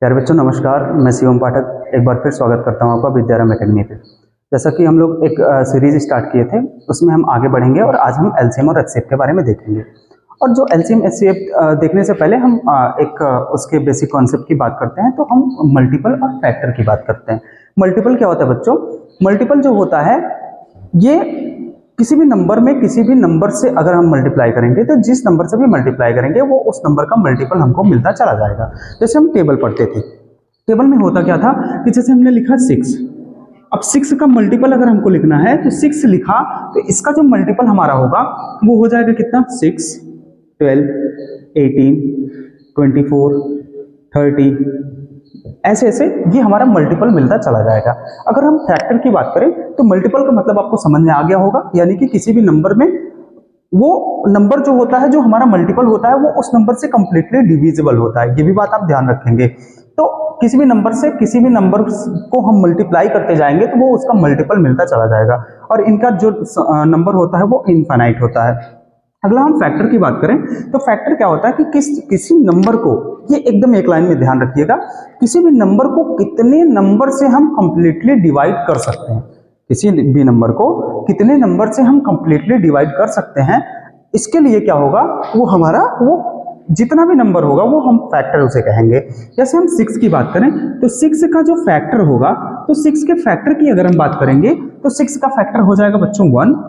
प्यारे बच्चों नमस्कार, मैं शिवम पाठक एक बार फिर स्वागत करता हूं आपका विद्यारंभ एकेडमी पे। जैसा कि हम लोग एक सीरीज स्टार्ट किए थे, उसमें हम आगे बढ़ेंगे और आज हम एलसीएम और एचसीएफ के बारे में देखेंगे। और जो एलसीएम एचसीएफ देखने से पहले हम उसके बेसिक कॉन्सेप्ट की बात करते हैं, तो हम मल्टीपल और फैक्टर की बात करते हैं। मल्टीपल क्या होता है बच्चों? मल्टीपल जो होता है ये किसी भी नंबर में किसी भी नंबर से अगर हम मल्टीप्लाई करेंगे तो जिस नंबर से भी मल्टीप्लाई करेंगे वो उस नंबर का मल्टीपल हमको मिलता चला जाएगा। जैसे हम टेबल पढ़ते थे, टेबल में होता क्या था कि जैसे हमने लिखा 6, अब 6 का मल्टीपल अगर हमको लिखना है तो 6 लिखा तो इसका जो मल्टीपल हमारा होगा वो हो जाएगा कितना? 6, 12, 18, 24, 30, ऐसे ऐसे ये हमारा मल्टीपल मिलता चला जाएगा। अगर हम फैक्टर की बात करें तो मल्टीपल का मतलब आपको समझ में आ गया होगा, यानी कि किसी भी नंबर में वो नंबर जो होता है, जो हमारा मल्टीपल होता है, वो उस नंबर से कंप्लीटली डिविजिबल होता है। ये भी बात आप ध्यान रखेंगे। तो किसी भी नंबर से किसी भी नंबर को हम मल्टीप्लाई करते जाएंगे तो वो उसका मल्टीपल मिलता चला जाएगा, और इनका जो नंबर होता है वो इनफाइनाइट होता है। अगला हम फैक्टर की बात करें तो फैक्टर क्या होता है कि किसी नंबर को, ये एकदम एक लाइन में ध्यान रखिएगा, किसी भी नंबर को कितने नंबर से हम कंप्लीटली डिवाइड कर सकते हैं, किसी भी नंबर को कितने नंबर से हम कंप्लीटली डिवाइड कर सकते हैं, इसके लिए क्या होगा, वो हमारा वो जितना भी नंबर होगा वो हम फैक्टर उसे कहेंगे। जैसे हम 6 की बात करें तो 6 का जो फैक्टर होगा, तो 6 के फैक्टर की अगर हम बात करेंगे तो 6 का फैक्टर हो जाएगा बच्चों 1,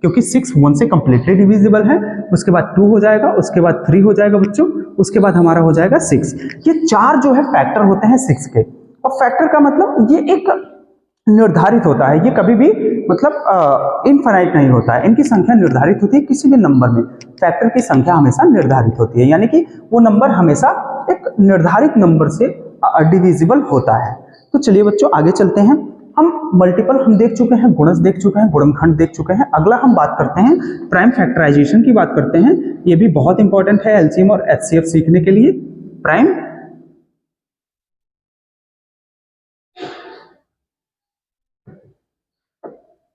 क्योंकि 6 1 से कंप्लीटली डिविजिबल है। उसके बाद 2 हो जाएगा, उसके बाद 3 हो जाएगा बच्चों, उसके बाद हमारा हो जाएगा 6। ये 4 जो है फैक्टर होते हैं 6 के। और फैक्टर का मतलब ये एक निर्धारित होता है, ये कभी भी मतलब इनफाइनाइट नहीं होता है। इनकी संख्या निर्धारित होती है किसी भी नंबर में। फैक्टर की संख्या हमेशा निर्धारित होती है, यानी कि वो नंबर हमेशा एक निर्धारित नंबर से डिविजिबल होता है। तो चलिए बच्चों आगे चलते हैं। हम मल्टीपल हम देख चुके हैं, गुणज देख चुके हैं, गुणनखंड देख चुके हैं। अगला हम बात करते हैं प्राइम फैक्टराइजेशन की बात करते हैं। ये भी बहुत इंपॉर्टेंट है एलसीएम और एचसीएफ सीखने के लिए।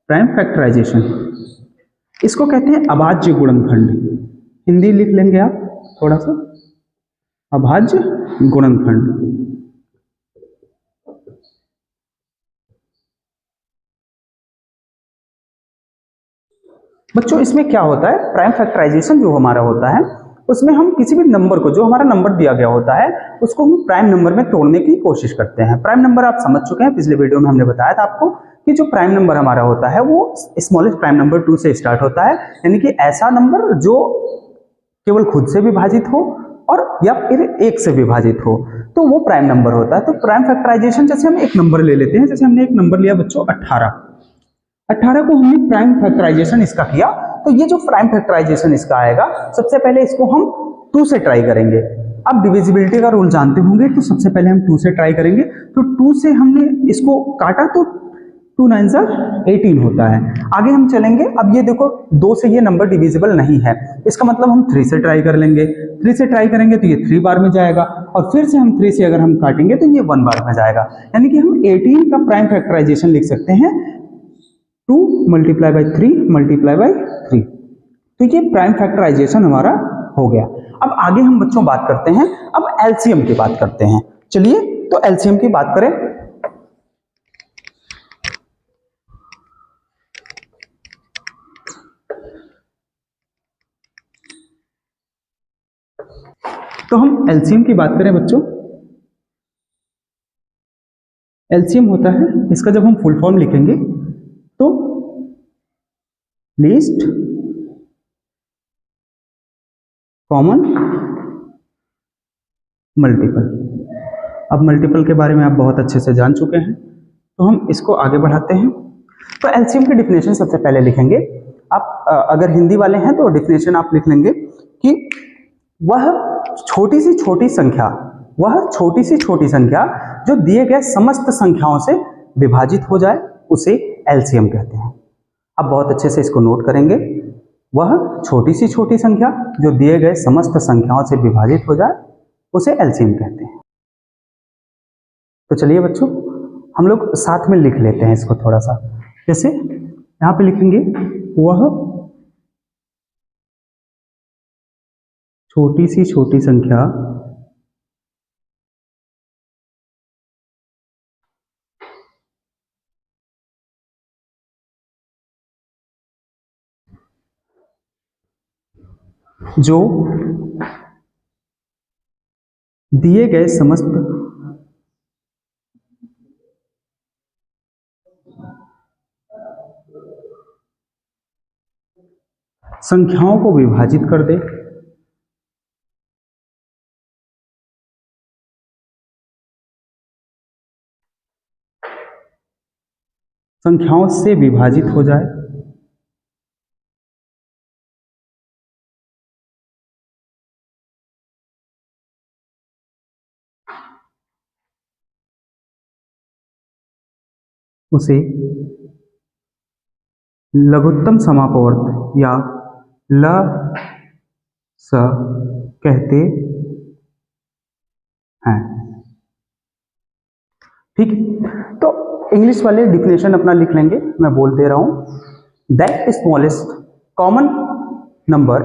प्राइम फैक्टराइजेशन, इसको कहते हैं अभाज्य गुणनखंड। हिंदी लिख लेंगे आप थोड़ा सा, अभाज्य गुणनखंड। बच्चों इसमें क्या होता है, प्राइम फैक्टराइजेशन जो हमारा होता है उसमें हम किसी भी नंबर को, जो हमारा नंबर दिया गया होता है, उसको हम प्राइम नंबर में तोड़ने की कोशिश करते हैं। प्राइम नंबर आप समझ चुके हैं, पिछले वीडियो में हमने बताया था आपको कि जो प्राइम नंबर हमारा होता है वो स्मॉलेस्ट प्राइम नंबर 2 से स्टार्ट होता है, यानी कि ऐसा नंबर जो केवल खुद से विभाजित हो और या फिर 1 से विभाजित हो, तो वो प्राइम नंबर होता है। तो प्राइम फैक्टराइजेशन, जैसे हम एक नंबर ले लेते हैं, जैसे हमने एक नंबर लिया बच्चों 18, 18 को हमने प्राइम फैक्टराइजेशन इसका किया, तो ये जो प्राइम फैक्टराइजेशन इसका आएगा, सबसे पहले इसको हम 2 से ट्राई करेंगे। अब डिविजिबिलिटी का रूल जानते होंगे, तो सबसे पहले हम 2 से ट्राई करेंगे। तो 2 से हमने इसको काटा तो 2 9 18 होता है। आगे हम चलेंगे, अब ये देखो 2 से ये नंबर डिविजिबल नहीं है, इसका मतलब हम 3 से ट्राई कर लेंगे। 3 से ट्राई करेंगे तो ये 3 बार में जाएगा, और फिर से हम 3 से अगर हम काटेंगे तो ये 1 बार में जाएगा, यानी कि हम 18 का प्राइम फैक्टराइजेशन लिख सकते हैं 2 मल्टीप्लाई बाई 3 मल्टीप्लाई बाई 3। तो ये प्राइम फैक्टराइजेशन हमारा हो गया। अब आगे हम बच्चों बात करते हैं, अब एलसीएम की बात करते हैं। चलिए तो एलसीएम की बात करें तो हम एलसीएम की बात करें बच्चों, एलसीएम होता है, इसका जब हम फुल फॉर्म लिखेंगे तो लीस्ट कॉमन मल्टीपल। अब मल्टीपल के बारे में आप बहुत अच्छे से जान चुके हैं, तो हम इसको आगे बढ़ाते हैं। तो एलसीएम की डिफिनेशन सबसे पहले लिखेंगे आप, अगर हिंदी वाले हैं तो डिफिनेशन आप लिख लेंगे कि वह छोटी सी छोटी संख्या, वह छोटी सी छोटी संख्या जो दिए गए समस्त संख्याओं से विभाजित हो जाए, उसे एलसीएम कहते हैं। आप बहुत अच्छे से इसको नोट करेंगे, वह छोटी सी छोटी संख्या जो दिए गए समस्त संख्याओं से विभाजित हो जाए, उसे एलसीएम कहते हैं। तो चलिए बच्चों हम लोग साथ में लिख लेते हैं इसको थोड़ा सा, जैसे यहां पे लिखेंगे वह छोटी सी छोटी संख्या जो दिए गए समस्त संख्याओं को विभाजित कर दे, संख्याओं से विभाजित हो जाए, उसे लघुत्तम समापवर्त या स कहते हैं। ठीक, तो इंग्लिश वाले डिफिनेशन अपना लिख लेंगे, मैं बोल दे रहा हूं। That smallest common number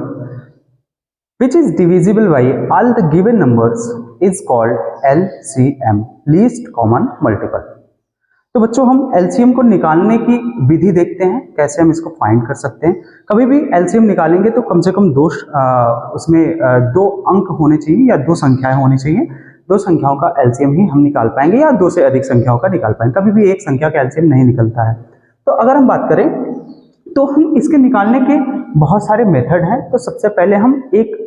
which is divisible by all the given numbers is called LCM, least common multiple। तो बच्चों हम LCM को निकालने की विधि देखते हैं, कैसे हम इसको फाइंड कर सकते हैं। कभी भी LCM निकालेंगे तो कम से कम उसमें दो अंक होने चाहिए या दो संख्याएं होनी चाहिए। दो संख्याओं का LCM ही हम निकाल पाएंगे या दो से अधिक संख्याओं का निकाल पाएंगे, कभी भी एक संख्या का LCM नहीं निकलता है। तो अगर हम बात करें तो हम इसके निकालने के बहुत सारे मेथड हैं। तो सबसे पहले हम एक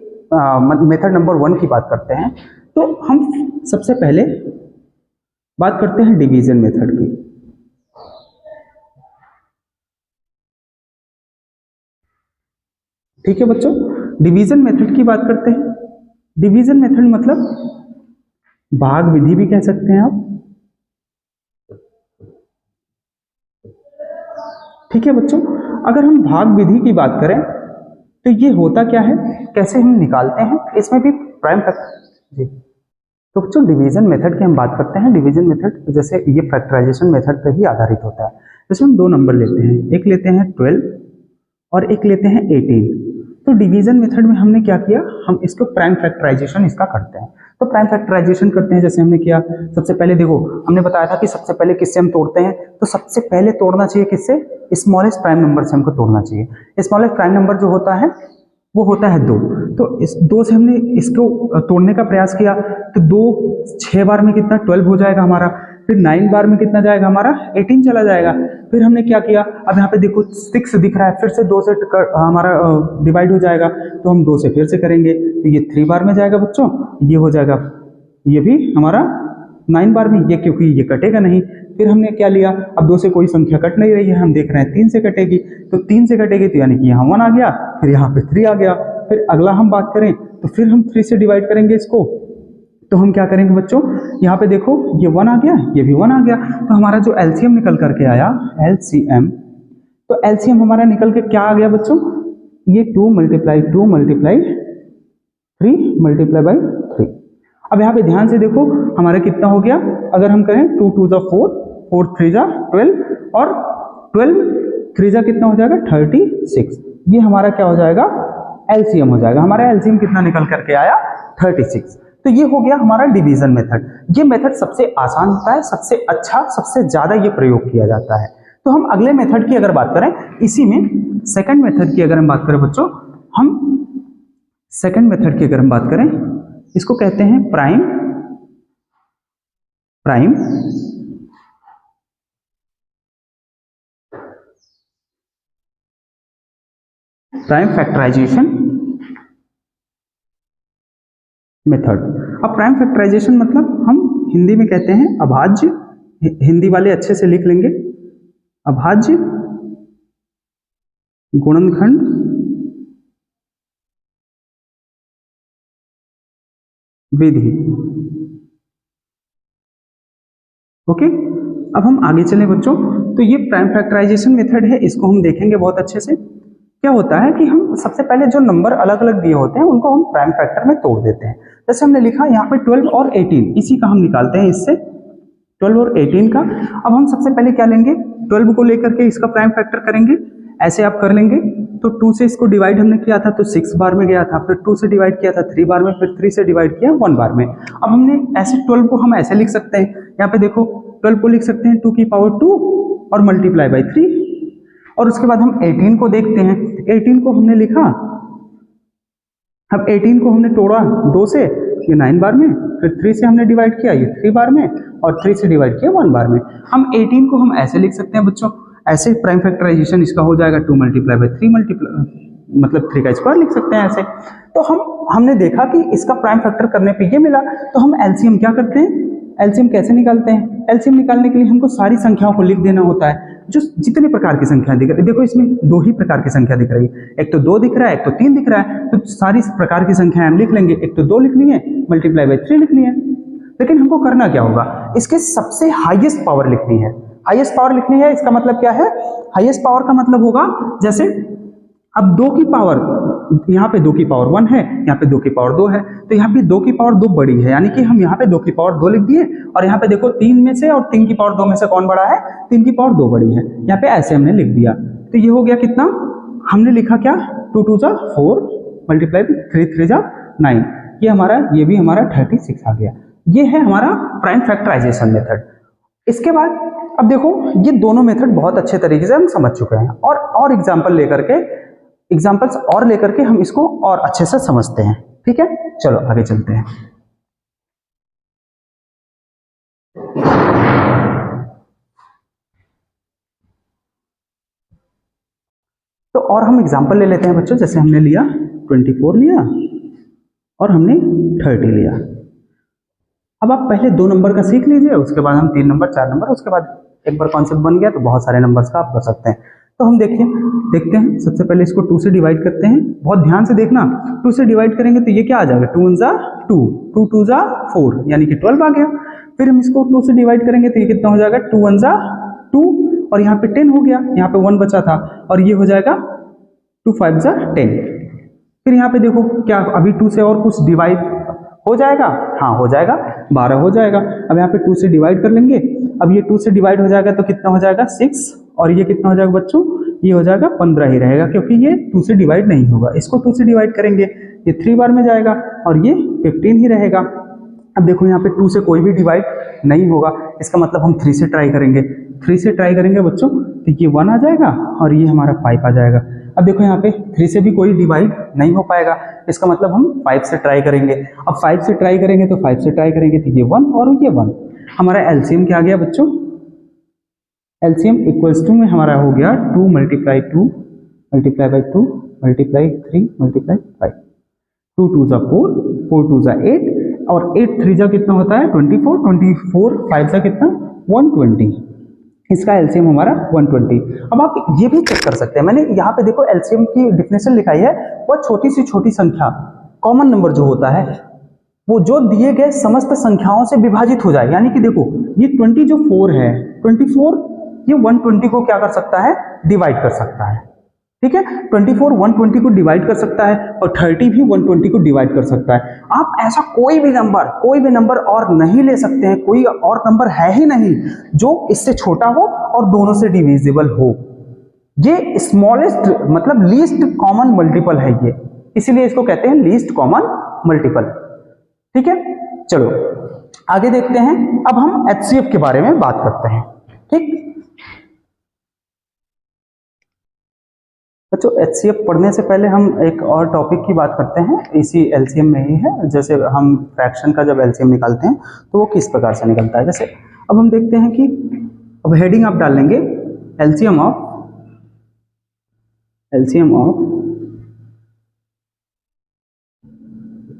मेथड नंबर 1 की बात करते हैं। तो हम सबसे पहले बात करते हैं डिवीजन मेथड की। ठीक है बच्चों, डिवीजन मेथड की बात करते हैं। डिवीजन मेथड मतलब भाग विधि भी कह सकते हैं आप। ठीक है बच्चों, अगर हम भाग विधि की बात करें तो ये होता क्या है, कैसे हम निकालते हैं, इसमें भी प्राइम फैक्टर जी। तो बच्चों डिवीजन मेथड की हम बात करते हैं। डिवीजन मेथड जैसे ये फैक्टराइजेशन मेथड पर ही आधारित होता है। जैसे हम दो नंबर लेते हैं, एक लेते हैं 12 और एक लेते हैं 18। तो डिवीजन मेथड में हमने क्या किया, हम इसको प्राइम फैक्टराइजेशन इसका करते हैं। तो प्राइम फैक्टराइजेशन करते हैं, जैसे हमने किया सबसे पहले देखो हमने बताया था कि सबसे पहले किससे हम तोड़ते हैं, तो सबसे पहले तोड़ना चाहिए किससे, स्मॉलेस्ट प्राइम नंबर से हमको तोड़ना चाहिए। स्मॉलेस्ट प्राइम नंबर जो होता है वो होता है 2। तो इस 2 से हमने इसको तोड़ने का प्रयास किया, तो 2 6 बार में कितना 12 हो जाएगा हमारा, फिर 9 बार में कितना जाएगा हमारा 18 चला जाएगा। फिर हमने क्या किया, अब यहाँ पे देखो 6 दिख रहा है, फिर से 2 से हमारा डिवाइड हो जाएगा, तो हम 2 से फिर से करेंगे, तो ये 3 बार में जाएगा बच्चों, ये हो जाएगा, ये भी हमारा 9 बार में, ये क्योंकि ये कटेगा नहीं। फिर हमने क्या लिया, अब 2 से कोई संख्या कट नहीं रही है, हम देख रहे हैं 3 से कटेगी, तो 3 से कटेगी तो यानी कि यहाँ 1 आ गया, फिर यहाँ पे 3 आ गया। फिर अगला हम बात करें तो फिर हम 3 से डिवाइड करेंगे इसको, तो हम क्या करेंगे बच्चों, यहाँ पे देखो ये 1 आ गया, ये भी 1 आ गया, तो हमारा जो एलसीएम निकल करके आया एलसीएम, तो एलसीएम हमारा निकल के क्या आ गया बच्चों, ये 2 मल्टीप्लाई 2 मल्टीप्लाई 3 मल्टीप्लाई बाई 3। अब यहाँ पे ध्यान से देखो हमारा कितना हो गया, अगर हम करें 2 2 जा 4, 4 3 जा 12 और 12 3 जा कितना हो जाएगा 36। ये हमारा क्या हो जाएगा, एलसीएम हो जाएगा। हमारा एलसीएम कितना निकल करके आया 36। तो ये हो गया हमारा डिवीजन मेथड। ये मेथड सबसे आसान होता है, सबसे अच्छा, सबसे ज्यादा ये प्रयोग किया जाता है। तो हम अगले मेथड की अगर बात करें, इसी में सेकंड मेथड की अगर हम बात करें बच्चों, हम सेकंड मेथड की अगर हम बात करें, इसको कहते हैं prime prime prime factorisation method. अब प्राइम फैक्टराइजेशन मतलब हम हिंदी में कहते हैं अभाज्य, हिंदी वाले अच्छे से लिख लेंगे, अभाज्य गुणनखंड विधि। ओके, अब हम आगे चलें बच्चों, तो ये प्राइम फैक्टराइजेशन मेथड है, इसको हम देखेंगे बहुत अच्छे से। क्या होता है कि हम सबसे पहले जो नंबर अलग अलग दिए होते हैं उनको हम प्राइम फैक्टर में तोड़ देते हैं। जैसे हमने लिखा यहाँ पे 12 और 18, इसी का हम निकालते हैं इससे 12 और 18 का। अब हम सबसे पहले क्या लेंगे, 12 को लेकर के इसका प्राइम फैक्टर करेंगे, ऐसे आप कर लेंगे। तो 2 से इसको डिवाइड हमने किया था तो 6 बार में गया था, फिर 2 से डिवाइड किया था 3 बार में, फिर 3 से डिवाइड किया 1 बार में। अब हमने ऐसे 12 को हम ऐसे लिख सकते हैं, यहाँ पे देखो 12 को लिख सकते हैं 2 की पावर 2 और मल्टीप्लाई बाई 3। और उसके बाद हम 18 को देखते हैं, 18 को हमने लिखा अब 18 को हमने तोड़ा 2 से, ये 9 बार में, फिर 3 से हमने डिवाइड किया, ये 3 बार में, और 3 से डिवाइड किया 1 बार में। हम 18 को हम ऐसे लिख सकते हैं बच्चों, ऐसे प्राइम फैक्टराइजेशन इसका हो जाएगा 2 मल्टीप्लाई बाई 3 मल्टीप्लाई, मतलब 3 का स्क्वायर लिख सकते हैं ऐसे। तो हमने देखा कि इसका प्राइम फैक्टर करने पे ये मिला, तो हम एलसीएम क्या करते हैं, एलसीएम कैसे निकालते हैं? एलसीएम निकालने के लिए हमको सारी संख्याओं को लिख देना होता है, जो जितने प्रकार की संख्या दिख रही है। देखो इसमें 2 ही प्रकार की संख्या दिख रही है, एक तो 2 दिख रहा है, एक तो 3 दिख रहा है, तो सारी प्रकार की संख्याएं हम लिख लेंगे। एक तो 2 लिखनी है, मल्टीप्लाई बाई 3 लिखनी है। लेकिन हमको करना क्या होगा, इसके सबसे हाईएस्ट पावर लिखनी है। हाईएस्ट पावर लिखनी है, इसका मतलब क्या है? हाईएस्ट पावर का मतलब होगा, जैसे अब 2 की पावर, यहाँ पे 2 की पावर 1 है, यहाँ पे 2 की पावर 2 है, तो यहाँ पे 2 की पावर 2 बड़ी है, यानी कि हम यहाँ पे 2 की पावर 2 लिख दिए। और यहाँ पे देखो 3 में से और 3 की पावर 2 में से कौन बड़ा है? 3 की पावर 2 बड़ी है, यहाँ पे ऐसे हमने लिख दिया। तो ये हो गया कितना, हमने लिखा क्या, 2 2 जा 4 मल्टीप्लाई 3 3 जा 9, ये हमारा, ये भी हमारा 36 आ गया। ये है हमारा प्राइम फैक्टराइजेशन मेथड। इसके बाद अब देखो, ये दोनों मेथड बहुत अच्छे तरीके से हम समझ चुके हैं, और एग्जाम्पल्स और लेकर के हम इसको और अच्छे से समझते हैं। ठीक है, चलो आगे चलते हैं। तो और हम एग्जाम्पल ले लेते हैं बच्चों, जैसे हमने लिया 24 लिया और हमने 30 लिया। अब आप पहले 2 नंबर का सीख लीजिए, उसके बाद हम 3 नंबर 4 नंबर, उसके बाद एक बार कॉन्सेप्ट बन गया तो बहुत सारे नंबर्स का आप कर सकते हैं। तो हम देखते हैं, सबसे पहले इसको 2 से डिवाइड करते हैं। बहुत ध्यान से देखना, 2 से डिवाइड करेंगे तो ये क्या आ जाएगा, 2 1 जा 2, 2 2 जा 4, यानी कि 12 आ गया। फिर हम इसको 2 से डिवाइड करेंगे तो ये कितना हो जाएगा, 2 1 जा 2, और यहाँ पे 10 हो गया, यहाँ पे 1 बचा था, और ये हो जाएगा 2 5 जा 10। फिर यहाँ पे देखो क्या, अभी 2 से और कुछ डिवाइड हो जाएगा, हाँ हो जाएगा, 12 हो जाएगा। अब यहाँ पे 2 से डिवाइड कर लेंगे, अब ये 2 से डिवाइड हो जाएगा तो कितना हो जाएगा 6, और ये कितना हो जाएगा बच्चों, ये हो जाएगा 15 ही रहेगा, क्योंकि ये 2 से डिवाइड नहीं होगा। इसको 2 से डिवाइड करेंगे, ये 3 बार में जाएगा, और ये 15 ही रहेगा। अब देखो यहाँ पे 2 से कोई भी डिवाइड नहीं होगा, इसका मतलब हम 3 से ट्राई करेंगे। 3 से ट्राई करेंगे बच्चों तो ये 1 आ जाएगा, और ये हमारा 5 आ जाएगा। अब देखो यहाँ पे 3 से भी कोई डिवाइड नहीं हो पाएगा, इसका मतलब हम 5 से ट्राई करेंगे। अब 5 से ट्राई करेंगे तो 5 से ट्राई करेंगे तो ये 1 और ये 1। हमारा एलसीएम क्या आ गया बच्चों, एलसीएम इक्वल्स टू में हमारा हो गया 2 multiply 2 multiply by 2 multiply 3 multiply 5, 2 2 जा 4, 4 2 जा 8, और 8 3 जा कितना होता है 24, 24 5 जा कितना 120। इसका एलसीएम हमारा 120। अब आप ये भी चेक कर सकते हैं, मैंने यहाँ पे देखो एलसीएम की डिफिनेशन लिखाई है, वह छोटी से छोटी संख्या, कॉमन नंबर जो होता है वो जो दिए गए समस्त संख्याओं से विभाजित हो जाए। यानी कि देखो ये 20 जो 4 है, 24 ये 120 को क्या कर सकता है, डिवाइड कर सकता है। ठीक है, 24 120 को डिवाइड कर सकता है, और 30 भी 120 को डिवाइड कर सकता है। आप ऐसा कोई भी नंबर और नहीं ले सकते हैं, कोई और नंबर है ही नहीं जो इससे छोटा हो और दोनों से डिविजिबल हो। ये स्मॉलेस्ट मतलब लीस्ट कॉमन मल्टीपल है ये, इसीलिए इसको कहते हैं लीस्ट कॉमन मल्टीपल। ठीक है, चलो आगे देखते हैं। अब हम एचसीएफ के बारे में बात करते हैं। ठीक, बच्चों एचसीएफ पढ़ने से पहले हम एक और टॉपिक की बात करते हैं, इसी एलसीएम में ही है। जैसे हम फ्रैक्शन का जब एलसीएम निकालते हैं तो वो किस प्रकार से निकलता है। जैसे अब हम देखते हैं कि अब हेडिंग आप डाल लेंगे एलसीएम ऑफ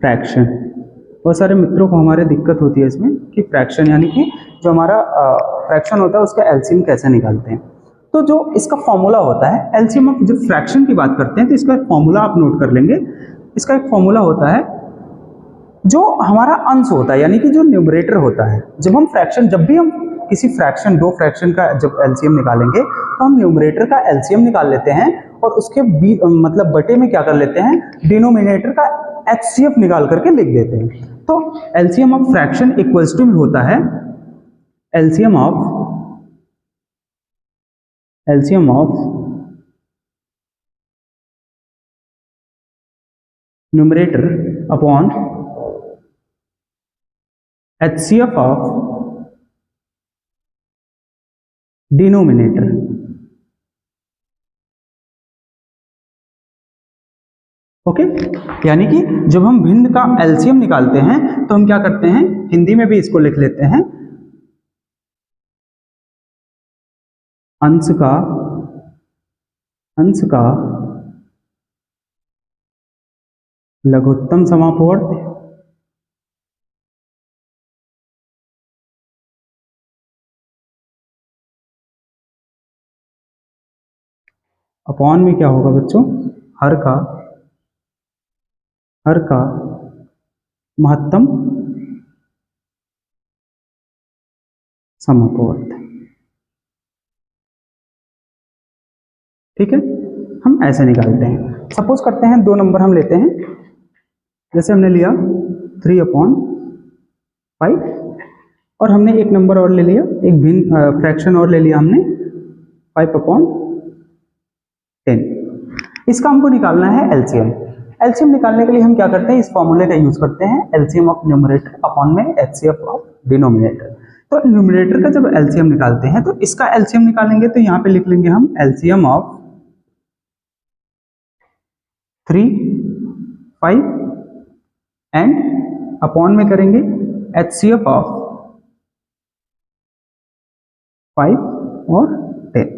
फ्रैक्शन। बहुत सारे मित्रों को हमारे दिक्कत होती है इसमें कि फ्रैक्शन यानी कि जो हमारा फ्रैक्शन होता है उसका एलसीएम कैसे निकालते हैं। तो जो इसका फॉर्मूला होता है एलसीएम ऑफ, जब फ्रैक्शन की बात करते हैं तो इसका एक फॉर्मूला आप नोट कर लेंगे। इसका एक फॉर्मूला होता है, जो हमारा अंश होता है यानी कि जो न्यूमरेटर होता है, जब भी हम किसी फ्रैक्शन, 2 फ्रैक्शन का जब एलसीएम निकालेंगे तो हम न्यूमरेटर का एलसीएम निकाल लेते हैं, और उसके मतलब बटे में क्या कर लेते हैं, डिनोमिनेटर का एचसीएफ निकाल करके लिख देते हैं। तो LCM of fraction equals to में होता है LCM of numerator upon HCF of denominator. Okay, यानी कि जब हम भिन्न का एलसीएम निकालते हैं तो हम क्या करते हैं, हिंदी में भी इसको लिख लेते हैं, अंश का लघुत्तम समापवर्त अपॉन में क्या होगा बच्चों, हर का महत्तम समापवर्त। ठीक है, हम ऐसे निकालते हैं। सपोज करते हैं 2 नंबर हम लेते हैं, जैसे हमने लिया 3/5 और हमने एक नंबर और ले लिया, एक भिन्न फ्रैक्शन और ले लिया हमने 5/10। इसका हमको निकालना है एलसीएम। एलसीएम निकालने के लिए हम क्या करते हैं, इस फॉर्मूले का यूज करते हैं, एलसीएम ऑफ न्यूमरेटर अपॉन में एचसीएफ ऑफ डिनोमिनेटर। तो न्यूमरेटर का जब एलसीएम निकालते हैं तो इसका एलसीएम निकालेंगे तो यहाँ पे लिख लेंगे हम एलसीएम ऑफ 3, 5 एंड अपॉन में करेंगे एचसीएफ ऑफ 5 और 10।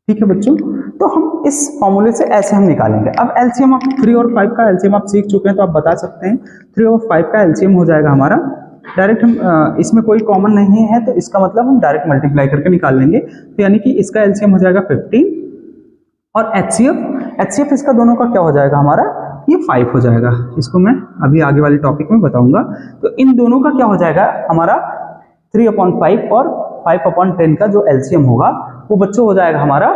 ठीक है बच्चों, तो हम इस फॉर्मूले से ऐसे हम निकालेंगे। अब एलसीएम ऑफ 3 और 5 का एलसीएम आप सीख चुके हैं तो आप बता सकते हैं 3 और 5 का एलसीएम हो जाएगा हमारा डायरेक्ट, हम इसमें कोई कॉमन नहीं है तो इसका मतलब हम डायरेक्ट मल्टीप्लाई करके निकाल लेंगे। तो यानी कि इसका एलसीएम हो जाएगा 15 और एचसीएफ इसका दोनों का क्या हो जाएगा हमारा, ये 5 हो जाएगा। इसको मैं अभी आगे वाले टॉपिक में बताऊंगा। तो इन दोनों का क्या हो जाएगा हमारा 3/5 और 5/10 का जो एलसीएम होगा वो बच्चों हो जाएगा हमारा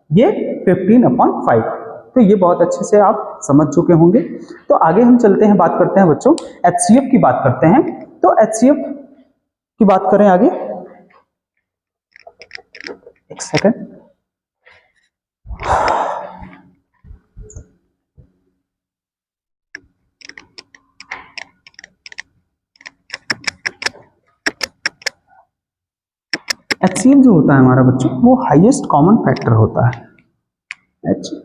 ये 15/5। तो ये बहुत अच्छे से आप समझ चुके होंगे। तो आगे हम चलते हैं, बात करते हैं बच्चों एचसीएफ की बात करते हैं। तो एचसीएफ की बात करें आगे, एक सेकंड। एचसीएफ जो होता है हमारा बच्चों वो हाईएस्ट कॉमन फैक्टर होता है, HCF।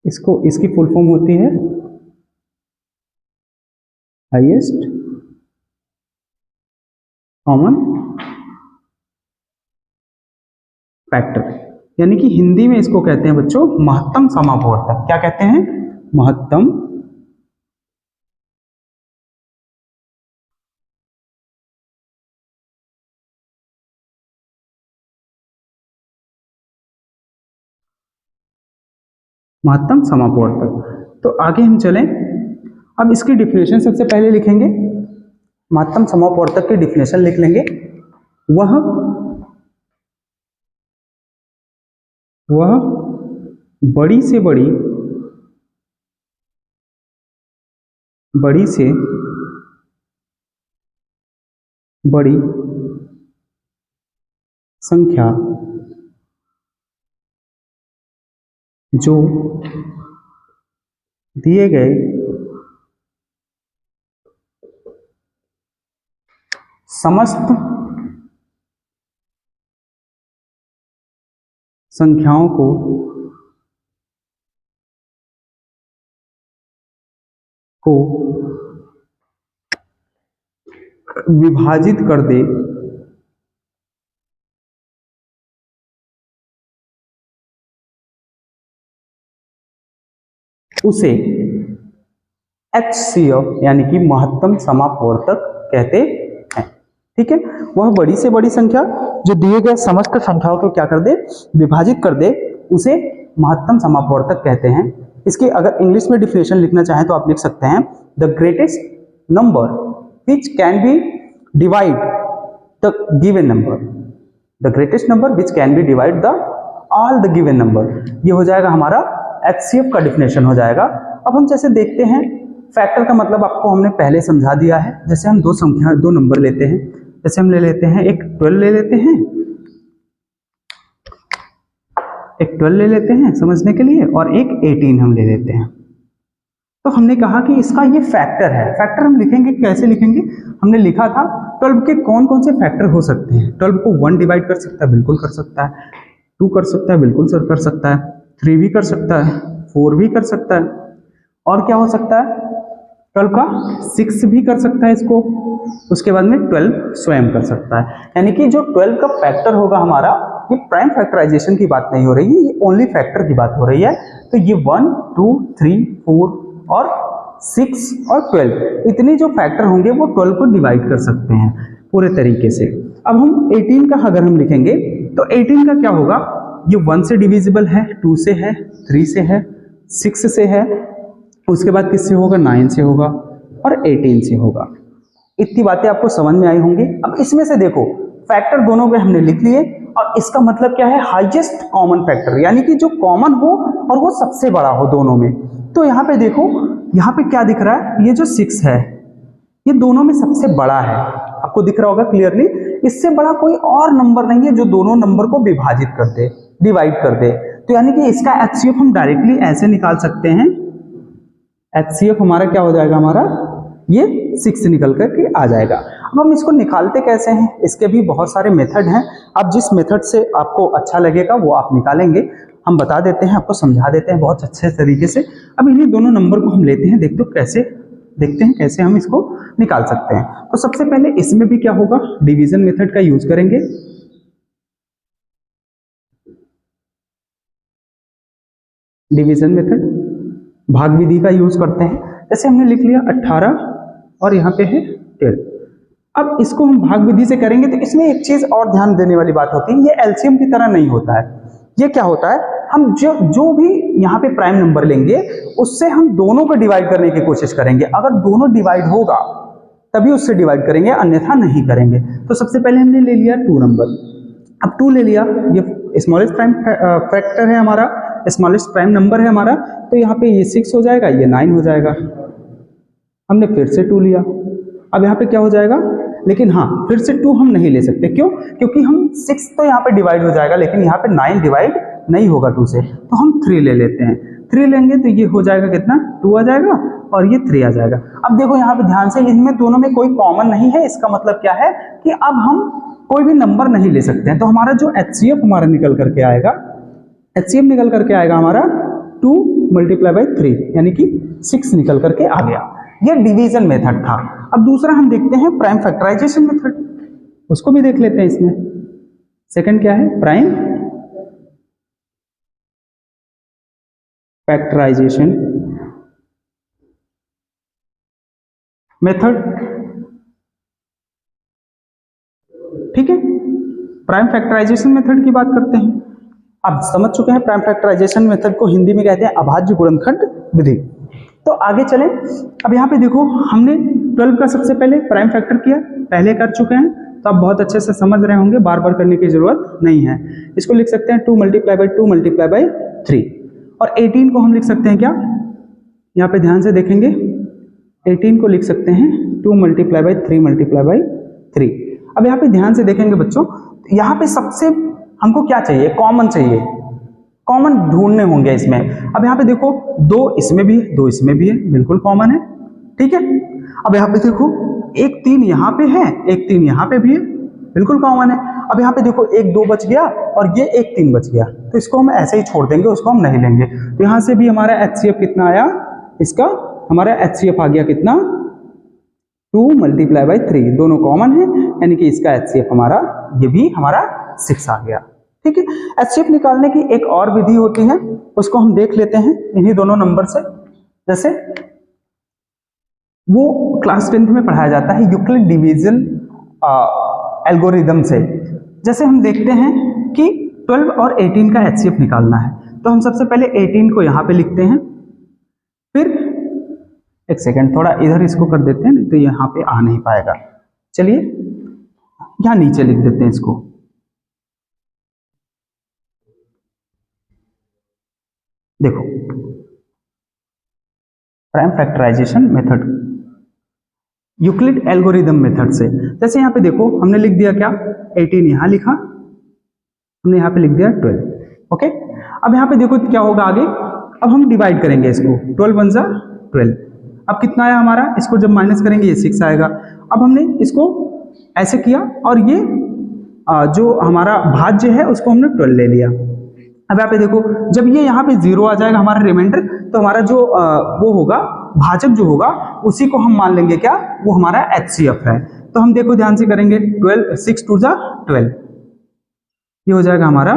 इसकी फुल फॉर्म होती है हाईएस्ट कॉमन फैक्टर, यानी कि हिंदी में इसको कहते हैं बच्चों महत्तम समापवर्तक। क्या कहते हैं, महत्तम समापवर्तक। तो आगे हम चलें, अब इसकी डिफिनेशन सबसे पहले लिखेंगे, महत्तम समापवर्तक की डिफिनेशन लिख लेंगे, वह बड़ी से बड़ी संख्या जो दिए गए समस्त संख्याओं को विभाजित कर दे, उसे HCF यानी कि महत्तम समापवर्तक कहते हैं। ठीक है, वह बड़ी से बड़ी संख्या जो दिए गए समस्त संख्याओं को क्या कर दे, विभाजित कर दे, उसे महत्तम समापवर्तक कहते हैं। इसकी अगर इंग्लिश में डिफिनेशन लिखना चाहें तो आप लिख सकते हैं the greatest number which can be divide the given number, the greatest number which can be divide the all the given number. ये हो जाएगा हमारा HCF का डिफिनेशन हो जाएगा। अब हम जैसे देखते हैं फैक्टर का मतलब आपको हमने पहले समझा दिया है। जैसे हम दो नंबर लेते हैं, जैसे हम ले लेते हैं एक 12 ले लेते हैं, एक 12 ले लेते हैं समझने के लिए, और एक 18 हम ले लेते हैं। तो हमने कहा कि इसका ये फैक्टर है। फैक्टर हम लिखेंगे, कैसे लिखेंगे, हमने लिखा था 12 के कौन कौन से फैक्टर हो सकते हैं। 12 को 1 डिवाइड कर सकता है, बिल्कुल कर सकता है। 2 कर सकता है, बिल्कुल सर कर सकता है, 3 भी कर सकता है, 4 भी कर सकता है, और क्या हो सकता है 12 का 6 भी कर सकता है इसको, उसके बाद में 12 स्वयं कर सकता है। यानी कि जो 12 का फैक्टर होगा हमारा, ये प्राइम फैक्टराइजेशन की बात नहीं हो रही है, ये ओनली फैक्टर की बात हो रही है। तो ये 1 2 3 4 और 6 और 12 इतने जो फैक्टर होंगे वो 12 को डिवाइड कर सकते हैं पूरे तरीके से। अब हम 18 का अगर हम लिखेंगे तो 18 का क्या होगा, ये 1 से डिविजिबल है, 2 से है, 3 से है, 6 से है, उसके बाद किससे होगा, 9 से होगा और 18 से होगा। इतनी बातें आपको समझ में आई होंगी। अब इसमें से देखो फैक्टर दोनों पे हमने लिख लिए, और इसका मतलब क्या है, हाईएस्ट कॉमन फैक्टर, यानी कि जो कॉमन हो और वो सबसे बड़ा हो दोनों में। तो यहाँ पे देखो, यहाँ पे क्या दिख रहा है, ये जो 6 है ये दोनों में सबसे बड़ा है, आपको दिख रहा होगा क्लियरली। इससे बड़ा कोई और नंबर नहीं है जो दोनों नंबर को विभाजित कर दे, डिवाइड कर दे। तो यानी कि इसका एचसीएफ हम डायरेक्टली ऐसे निकाल सकते हैं, एचसीएफ हमारा क्या हो जाएगा, हमारा ये 6 निकल करके आ जाएगा। अब हम इसको निकालते कैसे हैं, इसके भी बहुत सारे मेथड हैं। अब जिस मेथड से आपको अच्छा लगेगा वो आप निकालेंगे, हम बता देते हैं, आपको समझा देते हैं बहुत अच्छे तरीके से। अब इन्हीं दोनों नंबर को हम लेते हैं, देखते हैं कैसे हम इसको निकाल सकते हैं। तो सबसे पहले इसमें भी क्या होगा, डिवीजन मेथड का यूज करेंगे। डिवीजन मेथड, भाग विधि का यूज करते हैं। जैसे हमने लिख लिया 18 और यहाँ पे है 12। अब इसको हम भाग विधि से करेंगे तो इसमें एक चीज और ध्यान देने वाली बात होती है, ये एलसीएम की तरह नहीं होता है। ये क्या होता है, हम जो भी यहाँ पे प्राइम नंबर लेंगे उससे हम दोनों को डिवाइड करने की कोशिश करेंगे। अगर दोनों डिवाइड होगा तभी उससे डिवाइड करेंगे, अन्यथा नहीं करेंगे। तो सबसे पहले हमने ले लिया 2 नंबर। अब 2 ले लिया, ये स्मॉलेस्ट प्राइम फैक्टर है हमारा, स्मॉलेस्ट प्राइम नंबर है हमारा, तो यहाँ पे ये 6 हो जाएगा, ये 9 हो जाएगा। हमने फिर से 2 लिया, अब यहाँ पे क्या हो जाएगा, लेकिन हाँ फिर से 2 हम नहीं ले सकते, क्यों, क्योंकि हम 6 तो यहाँ पे डिवाइड हो जाएगा लेकिन यहाँ पे 9 डिवाइड नहीं होगा 2 से, तो हम 3 ले लेते हैं। 3 लेंगे तो ये हो जाएगा कितना, 2 आ जाएगा और ये 3 आ जाएगा। अब देखो यहाँ पे ध्यान से, इनमें दोनों में कोई कॉमन नहीं है, इसका मतलब क्या है कि अब हम कोई भी नंबर नहीं ले सकते हैं। तो हमारा जो एचसीएफ हमारा निकल करके आएगा, एचसीएफ निकल करके आएगा हमारा 2 × 3 यानी कि 6 निकल करके आ गया। ये डिवीजन मेथड था। अब दूसरा हम देखते हैं प्राइम फैक्टराइजेशन मेथड, उसको भी देख लेते हैं। इसमें सेकंड क्या है, प्राइम फैक्टराइजेशन मेथड। ठीक है, प्राइम फैक्टराइजेशन मेथड की बात करते हैं। अब समझ चुके हैं प्राइम फैक्टराइजेशन मेथड को हिंदी में कहते हैं अभाज्य गुणनखंड विधि। तो आगे चलें। अब यहाँ पे देखो, हमने 12 का सबसे पहले प्राइम फैक्टर किया, पहले कर चुके हैं, तो आप बहुत अच्छे से समझ रहे होंगे, बार बार करने की जरूरत नहीं है। इसको लिख सकते हैं 2 × 2 × 3। और 18 को हम लिख सकते हैं क्या, यहाँ पे ध्यान से देखेंगे, 18 को लिख सकते हैं 2 × 3 × 3। अब यहाँ पे ध्यान से देखेंगे बच्चों, यहाँ पे सबसे हमको क्या चाहिए, कॉमन चाहिए, कॉमन ढूंढने होंगे इसमें। अब यहाँ पे देखो 2 इसमें भी है, 2 इसमें भी है, बिल्कुल कॉमन है। ठीक है, अब यहाँ पे देखो एक 3 यहाँ पे है, एक 3 यहाँ पे भी है, बिल्कुल कॉमन है। अब यहाँ पे देखो एक 2 बच गया और ये एक 3 बच गया, तो इसको हम ऐसे ही छोड़ देंगे, उसको हम नहीं लेंगे। तो यहाँ से भी हमारा एचसीएफ कितना आया, इसका हमारा एचसीएफ आ गया कितना, 2 × 3, दोनों कॉमन है, यानी कि इसका एचसीएफ हमारा, ये भी हमारा 6 आ गया। ठीक है, एचसीएफ निकालने की एक और विधि होती है, उसको हम देख लेते हैं इन्हीं दोनों नंबर से। जैसे वो क्लास 10th में पढ़ाया जाता है यूक्लिड डिवीजन एल्गोरिदम से। जैसे हम देखते हैं कि 12 और 18 का एचसीएफ निकालना है, तो हम सबसे पहले 18 को यहाँ पे लिखते हैं, फिर एक सेकेंड थोड़ा इधर इसको कर देते हैं, नहीं तो यहाँ पे आ नहीं पाएगा। चलिए यहाँ नीचे लिख देते हैं इसको। देखो prime factorisation method Euclid algorithm method से, जैसे यहाँ पे देखो हमने लिख दिया क्या, 18 यहाँ लिखा, हमने यहाँ पे लिख दिया 12। ओके, अब यहाँ पे देखो क्या होगा आगे, अब हम डिवाइड करेंगे इसको, 12 × 1 = 12। अब कितना आया हमारा, इसको जब माइनस करेंगे ये 6 आएगा। अब हमने इसको ऐसे किया और ये जो हमारा भाज्य है उसको हमने 12 ले लिया। अब यहाँ पे देखो, जब ये यहाँ पे 0 आ जाएगा हमारा रिमाइंडर, तो हमारा जो वो होगा भाजक जो होगा उसी को हम मान लेंगे क्या, वो हमारा HCF है। तो हम देखो ध्यान से करेंगे, 12 6 2 जा 12, ये हो जाएगा हमारा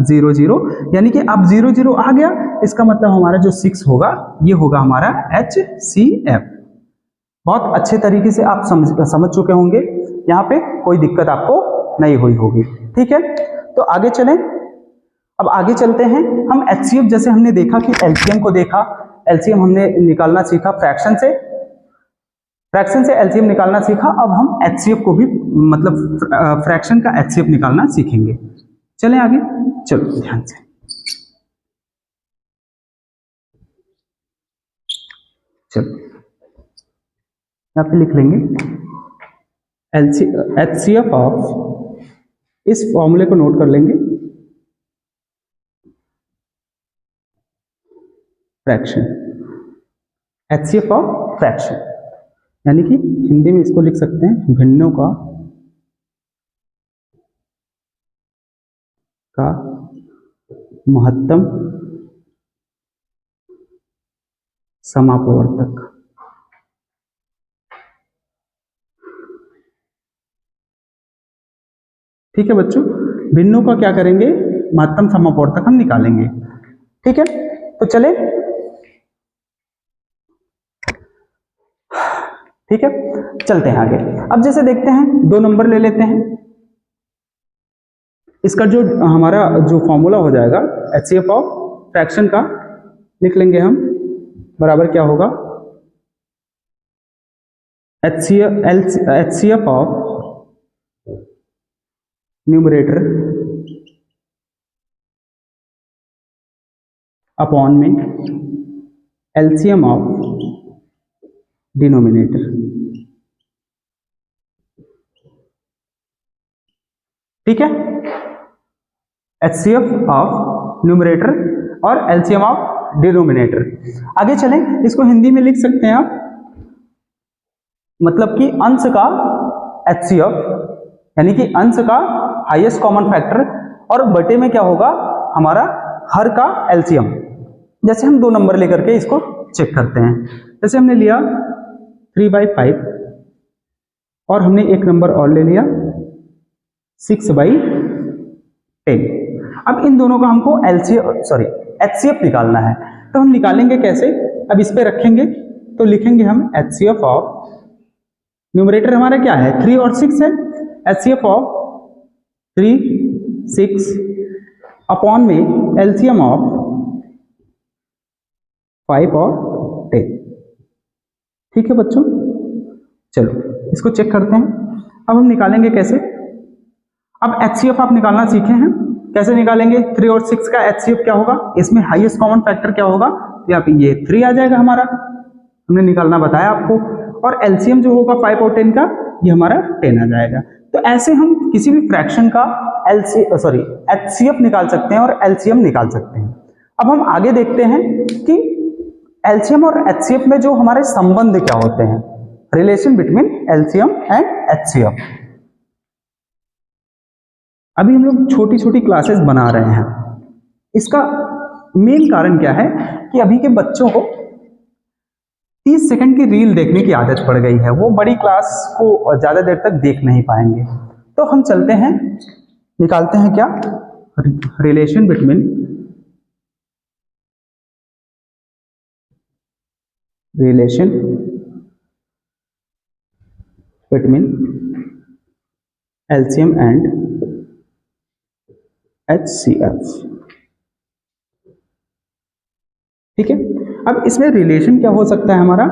0 0, यानी कि अब 0 0 आ गया, इसका मतलब हमारा जो 6 होगा ये होगा हमारा HCF। बहुत अच्छे तरीके से आप समझ चुके होंगे, यहाँ पे कोई दिक्कत आपको नहीं हुई होगी। ठीक है, तो आगे चलें। अब आगे चलते हैं हम HCF, जैसे हमने देखा कि LCM को देखा, LCM हमने निकालना सीखा फ्रैक्शन से, LCM निकालना सीखा। अब हम HCF को भी मतलब फ्रैक्शन का HCF निकालना सीखेंगे। चलें आगे, चलो ध्यान से, चलो यहाँ पे लिख लेंगे HCF ऑफ, इस फॉर्मूले को नोट कर लेंगे, फ्रैक्शन, HCF ऑफ फ्रैक्शन, यानी कि हिंदी में इसको लिख सकते हैं भिन्नों का महत्तम समापवर्तक। ठीक है बच्चों, भिन्नों का क्या करेंगे, महत्तम समापवर्तक हम निकालेंगे। ठीक है, तो चले, ठीक है, चलते हैं आगे। अब जैसे देखते हैं 2 नंबर ले लेते हैं, इसका जो हमारा जो फॉर्मूला हो जाएगा HCF ऑफ फ्रैक्शन का, लिख लेंगे हम, बराबर क्या होगा, HCF ऑफ न्यूमरेटर अपॉन में LCM ऑफ डिनोमिनेटर। ठीक है, HCF ऑफ न्यूमरेटर और LCM ऑफ डिनोमिनेटर। आगे चलें, इसको हिंदी में लिख सकते हैं आप, मतलब कि अंश का HCF, यानी कि अंश का हाईएस्ट कॉमन फैक्टर, और बटे में क्या होगा हमारा हर का LCM। जैसे हम 2 नंबर लेकर के इसको चेक करते हैं, जैसे हमने लिया 3/5 और हमने एक नंबर और ले लिया 6/10। अब इन दोनों का हमको HCF निकालना है, तो हम निकालेंगे कैसे, अब इस पे रखेंगे तो लिखेंगे हम HCF ऑफ, न्यूमरेटर हमारा क्या है 3 और 6 है, HCF ऑफ 3 6 अपॉन में LCM ऑफ 5 और 10। ठीक है बच्चों, चलो इसको चेक करते हैं। अब हम निकालेंगे कैसे, अब HCF आप निकालना सीखे हैं, कैसे निकालेंगे, 3 और 6 का HCF क्या होगा, इसमें हाईएस्ट कॉमन फैक्टर क्या होगा, तो यहाँ पे ये 3 आ जाएगा हमारा, हमने निकालना बताया आपको, और LCM जो होगा 5 और 10 का, ये हमारा 10 आ जाएगा। तो ऐसे हम किसी भी फ्रैक्शन का HCF निकाल सकते हैं और LCM निकाल सकते हैं। अब हम आगे देखते हैं कि LCM और HCF में जो हमारे संबंध क्या होते हैं, relation between LCM and HCF। अभी हम लोग छोटी छोटी क्लासेस बना रहे हैं, इसका मेन कारण क्या है कि अभी के बच्चों को 30 सेकंड की रील देखने की आदत पड़ गई है, वो बड़ी क्लास को ज्यादा देर तक देख नहीं पाएंगे। तो हम चलते हैं, निकालते हैं क्या, relation between LCM and HCF। ठीक है, अब इसमें रिलेशन क्या हो सकता है हमारा,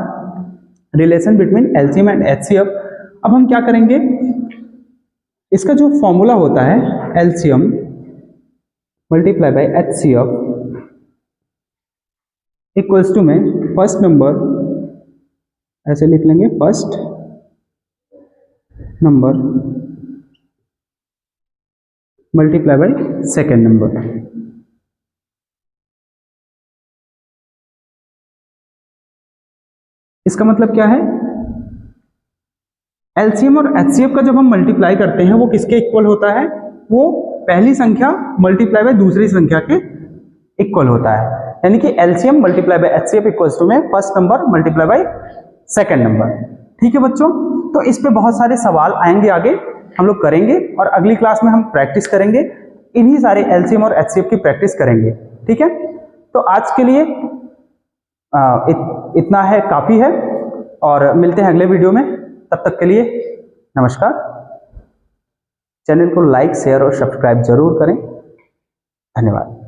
relation between LCM and HCF। अब हम क्या करेंगे, इसका जो फॉर्मूला होता है LCM multiply by HCF equals to में फर्स्ट नंबर, ऐसे लिख लेंगे first number multiply by second number. इसका मतलब क्या है, एलसीएम और एचसीएफ का जब हम मल्टीप्लाई करते हैं वो किसके इक्वल होता है, वो पहली संख्या मल्टीप्लाई बाय दूसरी संख्या के इक्वल होता है। यानी कि LCM multiply by HCF equals to में first number multiply by second number. ठीक है बच्चों, तो इस पे बहुत सारे सवाल आएंगे, आगे हम लोग करेंगे और अगली क्लास में हम प्रैक्टिस करेंगे, इन्हीं सारे एलसीएम और एचसीएफ की प्रैक्टिस करेंगे। ठीक है, तो आज के लिए इतना है, काफी है, और मिलते हैं अगले वीडियो में। तब तक के लिए नमस्कार। चैनल को लाइक, शेयर और सब्सक्राइब जरूर करें। धन्यवाद।